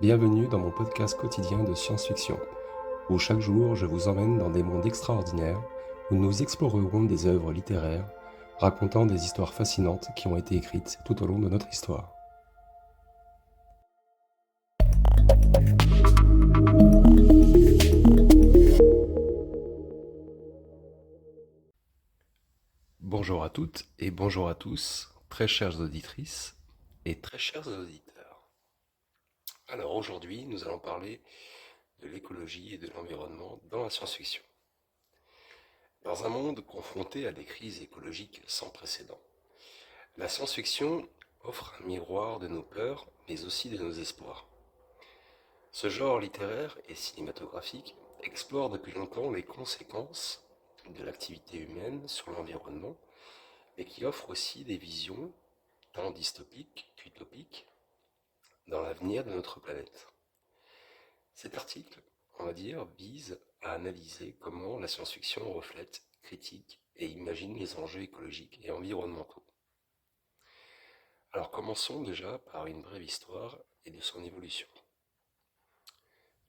Bienvenue dans mon podcast quotidien de science-fiction, où chaque jour je vous emmène dans des mondes extraordinaires, où nous explorerons des œuvres littéraires, racontant des histoires fascinantes qui ont été écrites tout au long de notre histoire. Bonjour à toutes et bonjour à tous, très chères auditrices et très chers auditeurs. Alors aujourd'hui, nous allons parler de l'écologie et de l'environnement dans la science-fiction. Dans un monde confronté à des crises écologiques sans précédent, la science-fiction offre un miroir de nos peurs, mais aussi de nos espoirs. Ce genre littéraire et cinématographique explore depuis longtemps les conséquences de l'activité humaine sur l'environnement, mais qui offre aussi des visions, tant dystopiques qu'utopiques, dans l'avenir de notre planète. Cet article, on va dire, vise à analyser comment la science-fiction reflète, critique et imagine les enjeux écologiques et environnementaux. Alors commençons déjà par une brève histoire et de son évolution.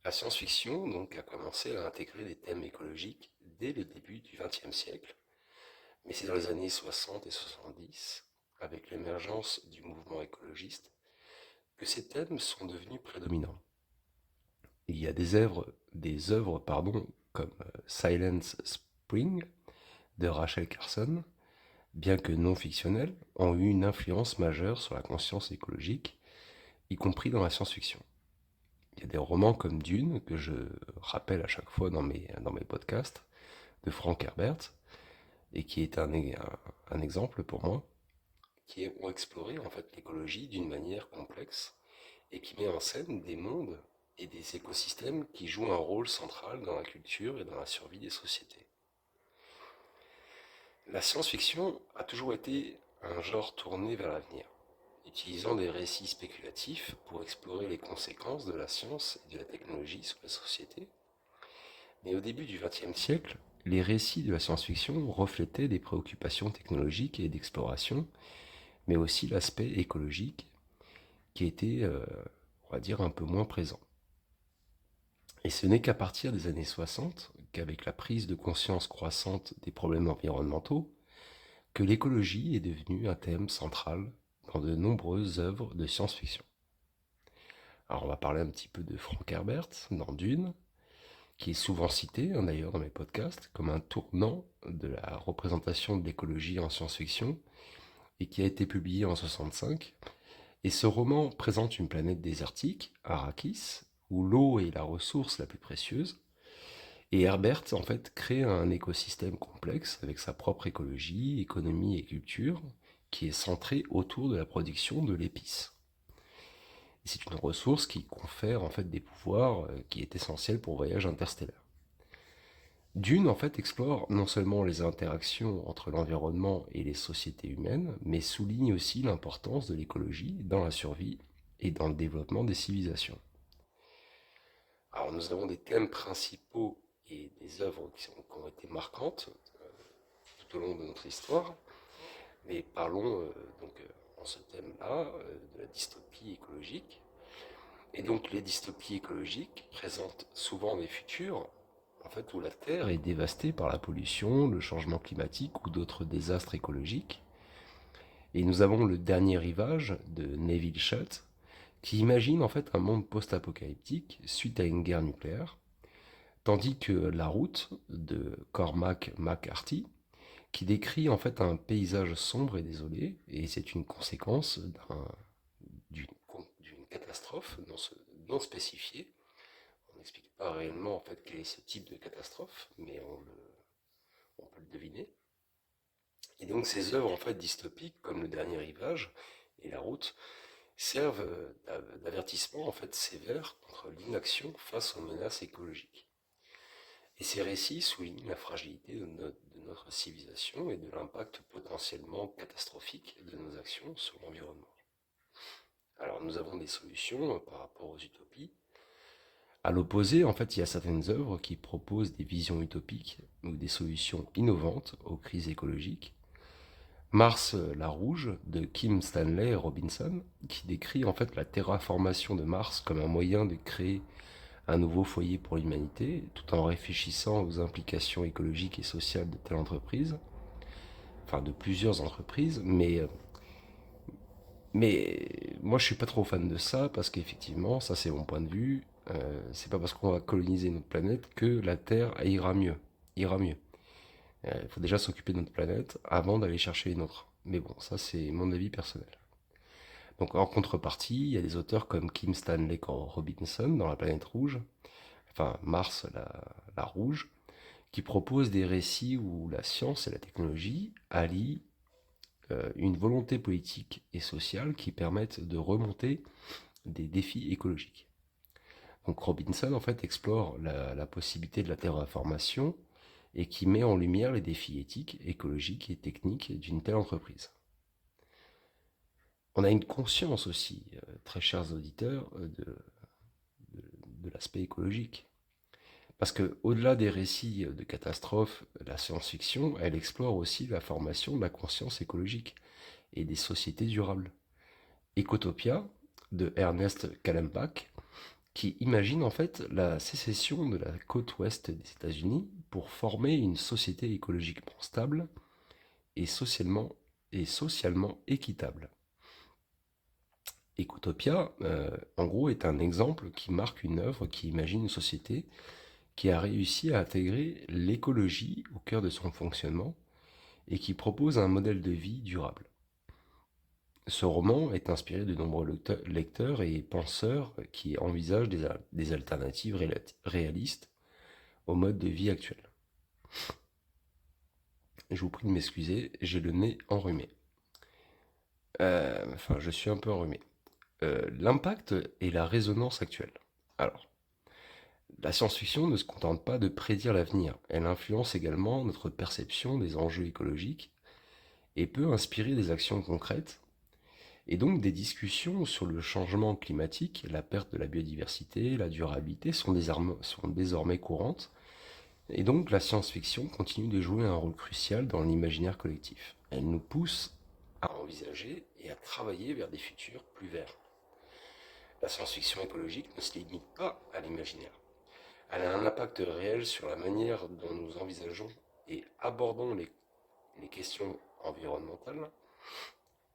La science-fiction donc a commencé à intégrer des thèmes écologiques dès le début du XXe siècle, mais c'est dans les années 60 et 70, avec l'émergence du mouvement écologiste, que ces thèmes sont devenus prédominants. Il y a des œuvres comme Silent Spring de Rachel Carson, bien que non fictionnelles, ont eu une influence majeure sur la conscience écologique, y compris dans la science-fiction. Il y a des romans comme Dune, que je rappelle à chaque fois dans mes podcasts, de Frank Herbert, et qui est un exemple pour moi, qui ont exploré en fait l'écologie d'une manière complexe et qui met en scène des mondes et des écosystèmes qui jouent un rôle central dans la culture et dans la survie des sociétés. La science-fiction a toujours été un genre tourné vers l'avenir, utilisant des récits spéculatifs pour explorer les conséquences de la science et de la technologie sur la société. Mais au début du XXe siècle, les récits de la science-fiction reflétaient des préoccupations technologiques et d'exploration, mais aussi l'aspect écologique qui était, on va dire, un peu moins présent. Et ce n'est qu'à partir des années 60, qu'avec la prise de conscience croissante des problèmes environnementaux, que l'écologie est devenue un thème central dans de nombreuses œuvres de science-fiction. Alors on va parler un petit peu de Frank Herbert dans Dune, qui est souvent cité d'ailleurs dans mes podcasts comme un tournant de la représentation de l'écologie en science-fiction et qui a été publié en 65. Et ce roman présente une planète désertique, Arrakis, où l'eau est la ressource la plus précieuse. Et Herbert, en fait, crée un écosystème complexe avec sa propre écologie, économie et culture, qui est centré autour de la production de l'épice. Et c'est une ressource qui confère en fait des pouvoirs qui est essentiel pour le voyage interstellaire. Dune, en fait, explore non seulement les interactions entre l'environnement et les sociétés humaines, mais souligne aussi l'importance de l'écologie dans la survie et dans le développement des civilisations. Alors nous avons des thèmes principaux et des œuvres qui ont été marquantes tout au long de notre histoire, mais parlons en ce thème-là de la dystopie écologique. Et donc les dystopies écologiques présentent souvent des futurs en fait, où la Terre est dévastée par la pollution, le changement climatique ou d'autres désastres écologiques. Et nous avons le dernier rivage de Nevil Shutt, qui imagine en fait un monde post-apocalyptique suite à une guerre nucléaire, tandis que La Route de Cormac McCarthy, qui décrit en fait un paysage sombre et désolé, et c'est une conséquence d'une catastrophe non spécifiée. On n'explique pas réellement en fait quel est ce type de catastrophe, mais on peut le deviner. Et donc ces œuvres en fait dystopiques, comme Le Dernier Rivage et La Route, servent d'avertissement en fait sévère contre l'inaction face aux menaces écologiques. Et ces récits soulignent la fragilité de notre civilisation et de l'impact potentiellement catastrophique de nos actions sur l'environnement. Alors nous avons des solutions par rapport aux utopies. À l'opposé, en fait, il y a certaines œuvres qui proposent des visions utopiques ou des solutions innovantes aux crises écologiques. Mars, la rouge de Kim Stanley Robinson, qui décrit en fait la terraformation de Mars comme un moyen de créer un nouveau foyer pour l'humanité, tout en réfléchissant aux implications écologiques et sociales de telle entreprise, enfin de plusieurs entreprises, mais moi je suis pas trop fan de ça parce qu'effectivement, ça c'est mon point de vue, c'est pas parce qu'on va coloniser notre planète que la Terre ira mieux. Ira mieux. Il faut déjà s'occuper de notre planète avant d'aller chercher une autre. Mais bon, ça c'est mon avis personnel. Donc en contrepartie, il y a des auteurs comme Kim Stanley Robinson dans La planète rouge, enfin Mars la rouge, qui proposent des récits où la science et la technologie allient une volonté politique et sociale qui permettent de remonter des défis écologiques. Donc Robinson en fait explore la possibilité de la terraformation et qui met en lumière les défis éthiques, écologiques et techniques d'une telle entreprise. On a une conscience aussi, très chers auditeurs, de l'aspect écologique. Parce que, au-delà des récits de catastrophes, la science-fiction, elle explore aussi la formation de la conscience écologique et des sociétés durables. Ecotopia, de Ernest Callenbach, qui imagine en fait la sécession de la côte ouest des États-Unis pour former une société écologiquement stable et socialement équitable. Ecotopia, en gros, est un exemple qui marque une œuvre qui imagine une société qui a réussi à intégrer l'écologie au cœur de son fonctionnement et qui propose un modèle de vie durable. Ce roman est inspiré de nombreux lecteurs et penseurs qui envisagent des alternatives réalistes au mode de vie actuel. Je vous prie de m'excuser, j'ai le nez enrhumé. Enfin, je suis un peu enrhumé. L'impact et la résonance actuelle. Alors, la science-fiction ne se contente pas de prédire l'avenir, elle influence également notre perception des enjeux écologiques et peut inspirer des actions concrètes, et donc des discussions sur le changement climatique, la perte de la biodiversité, la durabilité sont désormais courantes, et donc la science-fiction continue de jouer un rôle crucial dans l'imaginaire collectif. Elle nous pousse à envisager et à travailler vers des futurs plus verts. La science-fiction écologique ne se limite pas à l'imaginaire. Elle a un impact réel sur la manière dont nous envisageons et abordons les questions environnementales,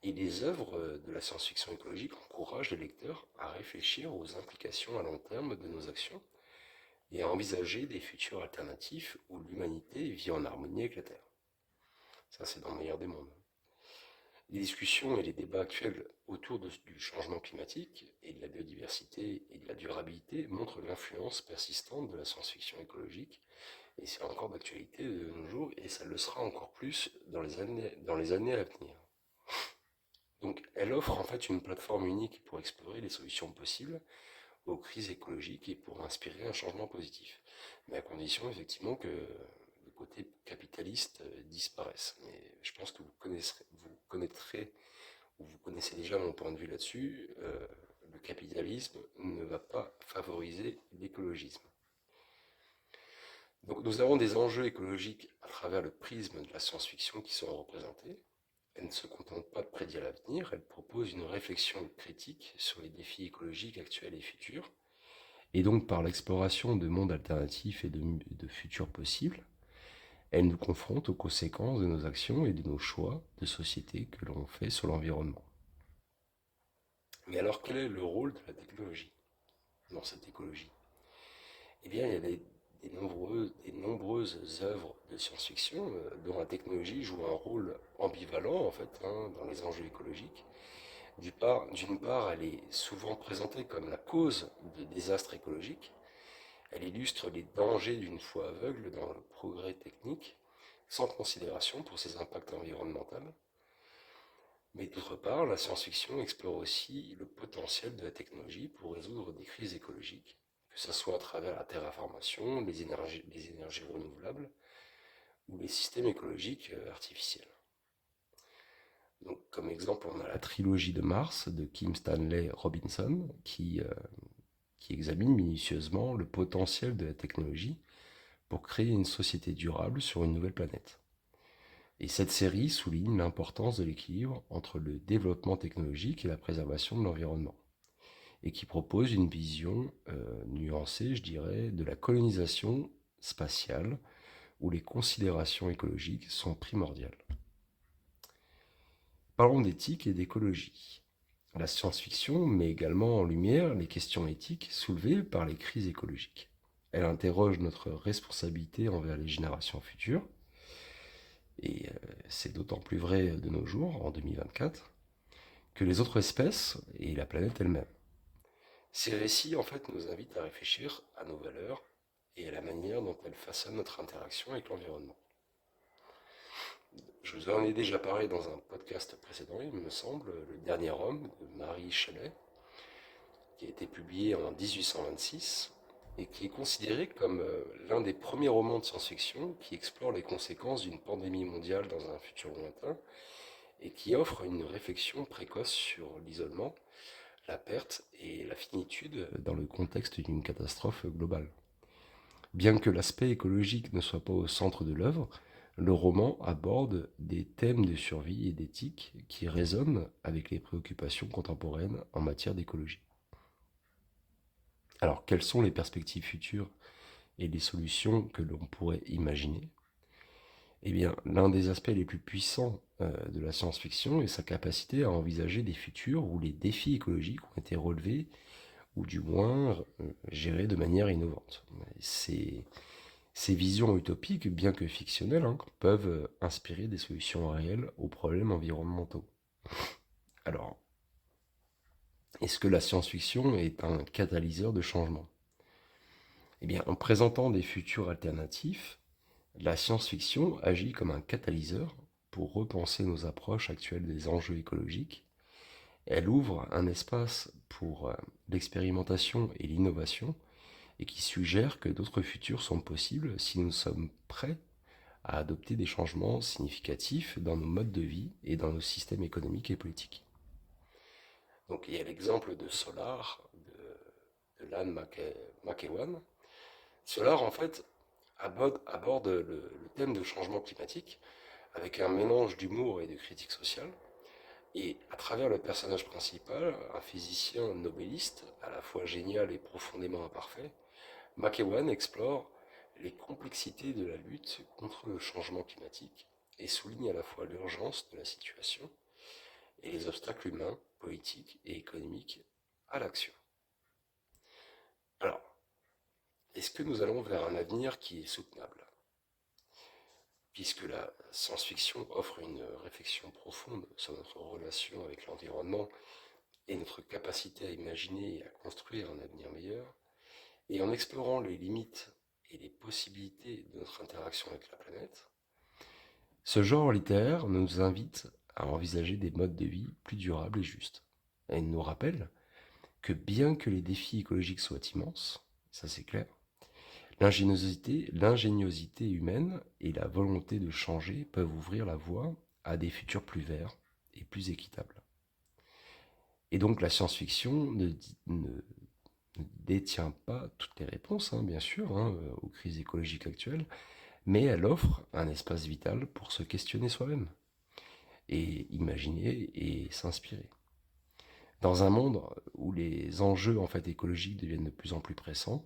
et les œuvres de la science-fiction écologique encouragent les lecteurs à réfléchir aux implications à long terme de nos actions et à envisager des futurs alternatifs où l'humanité vit en harmonie avec la Terre. Ça, c'est dans le meilleur des mondes. Les discussions et les débats actuels autour du changement climatique et de la biodiversité et de la durabilité montrent l'influence persistante de la science-fiction écologique, et c'est encore d'actualité de nos jours, et ça le sera encore plus dans les années à venir. Donc elle offre en fait une plateforme unique pour explorer les solutions possibles aux crises écologiques et pour inspirer un changement positif. Mais à condition effectivement que le côté capitaliste disparaisse. Mais je pense que vous connaîtrez, ou vous connaissez déjà mon point de vue là-dessus, le capitalisme ne va pas favoriser l'écologisme. Donc nous avons des enjeux écologiques à travers le prisme de la science-fiction qui sont représentés. Elle ne se contente pas de prédire l'avenir, elle propose une réflexion critique sur les défis écologiques actuels et futurs, et donc par l'exploration de mondes alternatifs et de futurs possibles, elle nous confronte aux conséquences de nos actions et de nos choix de société que l'on fait sur l'environnement. Mais alors quel est le rôle de la technologie dans cette écologie? Eh bien, il y a des nombreuses œuvres de science-fiction dont la technologie joue un rôle ambivalent en fait dans les enjeux écologiques. D'une part, elle est souvent présentée comme la cause de désastres écologiques. Elle illustre les dangers d'une foi aveugle dans le progrès technique, sans considération pour ses impacts environnementaux. Mais d'autre part, la science-fiction explore aussi le potentiel de la technologie pour résoudre des crises écologiques, que ce soit à travers la terraformation, les énergies renouvelables ou les systèmes écologiques artificiels. Donc, comme exemple, on a la trilogie de Mars de Kim Stanley Robinson qui examine minutieusement le potentiel de la technologie pour créer une société durable sur une nouvelle planète. Et cette série souligne l'importance de l'équilibre entre le développement technologique et la préservation de l'environnement, et qui propose une vision nuancée, je dirais, de la colonisation spatiale, où les considérations écologiques sont primordiales. Parlons d'éthique et d'écologie. La science-fiction met également en lumière les questions éthiques soulevées par les crises écologiques. Elle interroge notre responsabilité envers les générations futures, et c'est d'autant plus vrai de nos jours, en 2024, que les autres espèces et la planète elle-même. Ces récits, en fait, nous invitent à réfléchir à nos valeurs et à la manière dont elles façonnent notre interaction avec l'environnement. Je vous en ai déjà parlé dans un podcast précédent, il me semble, Le Dernier Homme de Marie Shelley, qui a été publié en 1826 et qui est considéré comme l'un des premiers romans de science-fiction qui explore les conséquences d'une pandémie mondiale dans un futur lointain et qui offre une réflexion précoce sur l'isolement, la perte et la finitude dans le contexte d'une catastrophe globale. Bien que l'aspect écologique ne soit pas au centre de l'œuvre, le roman aborde des thèmes de survie et d'éthique qui résonnent avec les préoccupations contemporaines en matière d'écologie. Alors, quelles sont les perspectives futures et les solutions que l'on pourrait imaginer? Eh bien, l'un des aspects les plus puissants de la science-fiction est sa capacité à envisager des futurs où les défis écologiques ont été relevés ou du moins gérés de manière innovante. Ces visions utopiques, bien que fictionnelles, peuvent inspirer des solutions réelles aux problèmes environnementaux. Alors, est-ce que la science-fiction est un catalyseur de changement? Eh bien, en présentant des futurs alternatifs, la science-fiction agit comme un catalyseur pour repenser nos approches actuelles des enjeux écologiques. Elle ouvre un espace pour l'expérimentation et l'innovation et qui suggère que d'autres futurs sont possibles si nous sommes prêts à adopter des changements significatifs dans nos modes de vie et dans nos systèmes économiques et politiques. Donc il y a l'exemple de Solar, de Lan McEwan. Solar, en fait, aborde le thème de changement climatique avec un mélange d'humour et de critique sociale. Et à travers le personnage principal, un physicien nobeliste, à la fois génial et profondément imparfait, McEwan explore les complexités de la lutte contre le changement climatique et souligne à la fois l'urgence de la situation et les obstacles humains, politiques et économiques à l'action. Alors, est-ce que nous allons vers un avenir qui est soutenable? Puisque la science-fiction offre une réflexion profonde sur notre relation avec l'environnement et notre capacité à imaginer et à construire un avenir meilleur, et en explorant les limites et les possibilités de notre interaction avec la planète, ce genre littéraire nous invite à envisager des modes de vie plus durables et justes. Et il nous rappelle que bien que les défis écologiques soient immenses, ça c'est clair, l'ingéniosité humaine et la volonté de changer peuvent ouvrir la voie à des futurs plus verts et plus équitables. Et donc la science-fiction ne détient pas toutes les réponses, bien sûr, aux crises écologiques actuelles, mais elle offre un espace vital pour se questionner soi-même, et imaginer et s'inspirer. Dans un monde où les enjeux en fait écologiques deviennent de plus en plus pressants,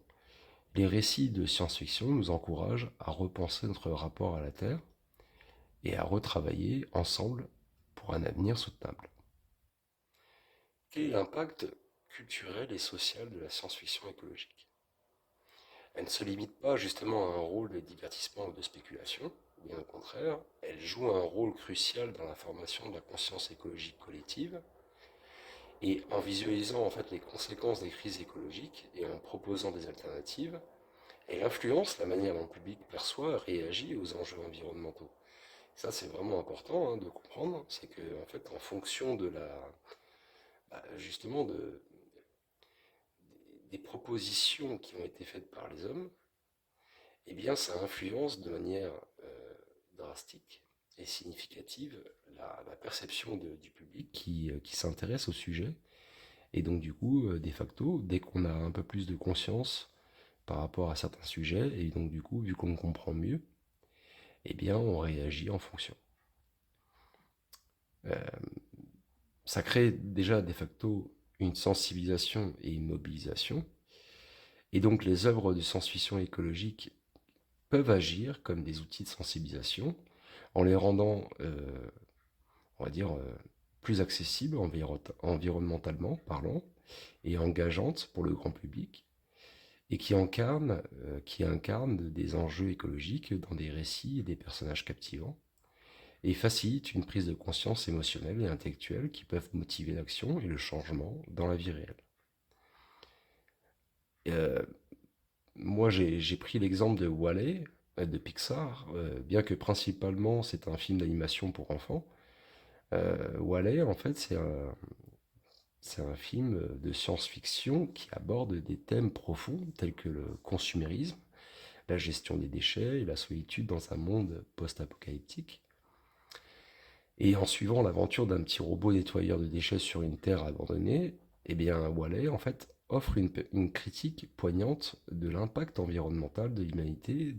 les récits de science-fiction nous encouragent à repenser notre rapport à la Terre et à retravailler ensemble pour un avenir soutenable. Quel est l'impact culturel et social de la science-fiction écologique? Elle ne se limite pas justement à un rôle de divertissement ou de spéculation, bien au contraire, elle joue un rôle crucial dans la formation de la conscience écologique collective, et en visualisant en fait les conséquences des crises écologiques et en proposant des alternatives, elle influence la manière dont le public perçoit et réagit aux enjeux environnementaux. Ça, c'est vraiment important de comprendre, c'est que en fait, en fonction de justement des propositions qui ont été faites par les hommes, eh bien, ça influence de manière drastique et significative la perception du public qui s'intéresse au sujet. Et donc, du coup, de facto, dès qu'on a un peu plus de conscience par rapport à certains sujets, et donc, du coup, vu qu'on comprend mieux, eh bien, on réagit en fonction. Euh, Ça crée déjà de facto une sensibilisation et une mobilisation. Et donc les œuvres de science-fiction écologique peuvent agir comme des outils de sensibilisation en les rendant, on va dire, plus accessibles environnementalement parlant et engageantes pour le grand public et qui incarnent des enjeux écologiques dans des récits et des personnages captivants et facilitent une prise de conscience émotionnelle et intellectuelle qui peuvent motiver l'action et le changement dans la vie réelle. Euh, Moi, j'ai pris l'exemple de Wall-E, de Pixar, bien que principalement c'est un film d'animation pour enfants. Wall-E, en fait, c'est un film de science-fiction qui aborde des thèmes profonds tels que le consumérisme, la gestion des déchets et la solitude dans un monde post-apocalyptique. Et en suivant l'aventure d'un petit robot nettoyeur de déchets sur une terre abandonnée, eh bien, Wall-E, en fait, offre une critique poignante de l'impact environnemental de l'humanité,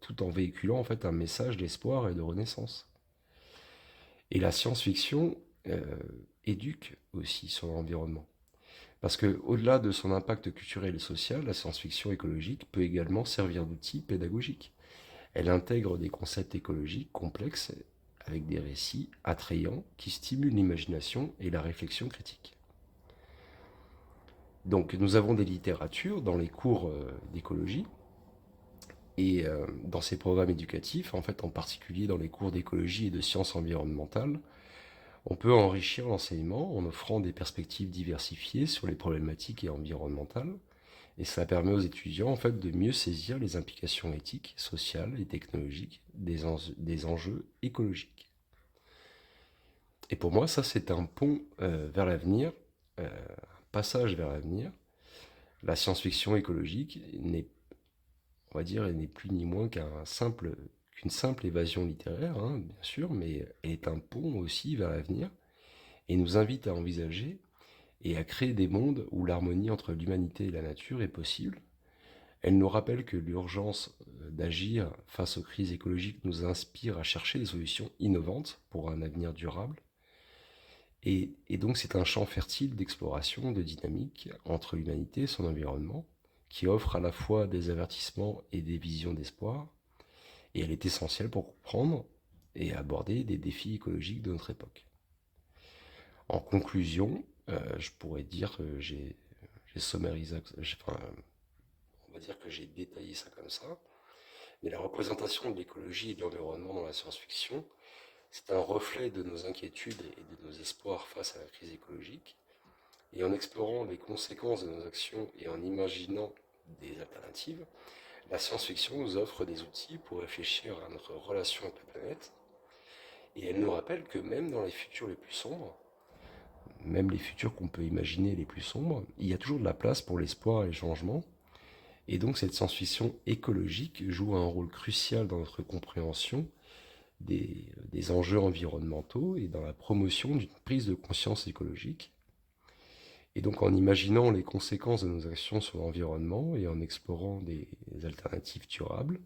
tout en véhiculant en fait un message d'espoir et de renaissance. Et la science-fiction éduque aussi sur l'environnement. Parce que au-delà de son impact culturel et social, la science-fiction écologique peut également servir d'outil pédagogique. Elle intègre des concepts écologiques complexes avec des récits attrayants qui stimulent l'imagination et la réflexion critique. Donc nous avons des littératures dans les cours d'écologie et dans ces programmes éducatifs, en fait en particulier dans les cours d'écologie et de sciences environnementales, on peut enrichir l'enseignement en offrant des perspectives diversifiées sur les problématiques et environnementales. Et ça permet aux étudiants en fait de mieux saisir les implications éthiques, sociales et technologiques des enjeux écologiques. Et pour moi, ça c'est un pont vers l'avenir, un passage vers l'avenir. La science-fiction écologique n'est, on va dire, elle n'est plus ni moins qu'une simple évasion littéraire, hein, bien sûr, mais elle est un pont aussi vers l'avenir et nous invite à envisager et à créer des mondes où l'harmonie entre l'humanité et la nature est possible. Elle nous rappelle que l'urgence d'agir face aux crises écologiques nous inspire à chercher des solutions innovantes pour un avenir durable. Et donc c'est un champ fertile d'exploration, de dynamique entre l'humanité et son environnement, qui offre à la fois des avertissements et des visions d'espoir, et elle est essentielle pour comprendre et aborder des défis écologiques de notre époque. En conclusion, je pourrais dire que j'ai sommarisé, enfin, on va dire que j'ai détaillé ça comme ça, mais la représentation de l'écologie et de l'environnement dans la science-fiction, c'est un reflet de nos inquiétudes et de nos espoirs face à la crise écologique. Et en explorant les conséquences de nos actions et en imaginant des alternatives, la science-fiction nous offre des outils pour réfléchir à notre relation avec la planète. Et elle nous rappelle que même dans les futurs les plus sombres, même les futurs qu'on peut imaginer les plus sombres, il y a toujours de la place pour l'espoir et le changement. Et donc cette science-fiction écologique joue un rôle crucial dans notre compréhension des enjeux environnementaux et dans la promotion d'une prise de conscience écologique. Et donc en imaginant les conséquences de nos actions sur l'environnement et en explorant des alternatives durables,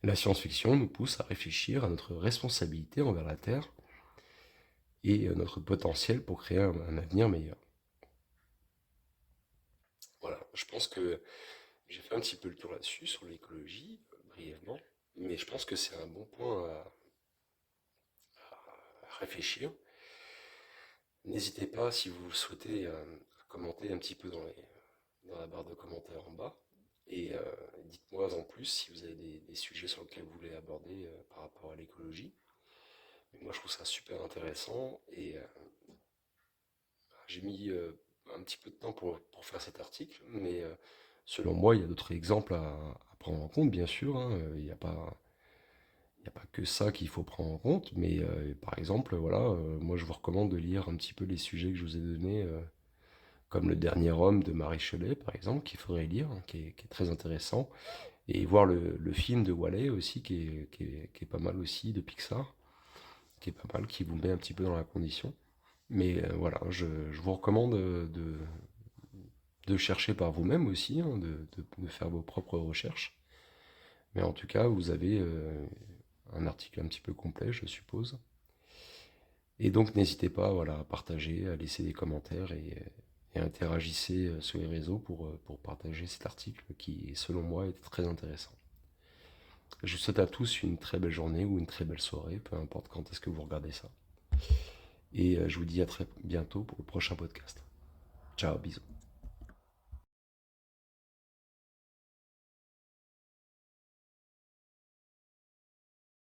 la science-fiction nous pousse à réfléchir à notre responsabilité envers la Terre et notre potentiel pour créer un avenir meilleur. Voilà, je pense que j'ai fait un petit peu le tour là-dessus, sur l'écologie, brièvement, mais je pense que c'est un bon point à réfléchir. N'hésitez pas, si vous le souhaitez, à commenter un petit peu dans la barre de commentaires en bas. Et dites-moi en plus si vous avez des sujets sur lesquels vous voulez aborder par rapport à l'écologie. Mais moi, je trouve ça super intéressant et j'ai mis un petit peu de temps pour faire cet article, mais selon moi, il y a d'autres exemples à prendre en compte, bien sûr, hein. Il n'y a pas que ça qu'il faut prendre en compte, mais par exemple, voilà, moi je vous recommande de lire un petit peu les sujets que je vous ai donnés, comme Le Dernier Homme de Marie Shelley, par exemple, qu'il faudrait lire, hein, qui est très intéressant, et voir le film de Wall-E aussi, qui est pas mal aussi, de Pixar, qui est pas mal, qui vous met un petit peu dans la condition. Mais voilà, je vous recommande de chercher par vous-même aussi, hein, de faire vos propres recherches. Mais en tout cas, vous avez un article un petit peu complet, je suppose. Et donc n'hésitez pas, voilà, à partager, à laisser des commentaires et interagissez sur les réseaux pour partager cet article qui, selon moi, est très intéressant. Je vous souhaite à tous une très belle journée ou une très belle soirée, peu importe quand est-ce que vous regardez ça. Et je vous dis à très bientôt pour le prochain podcast. Ciao, bisous.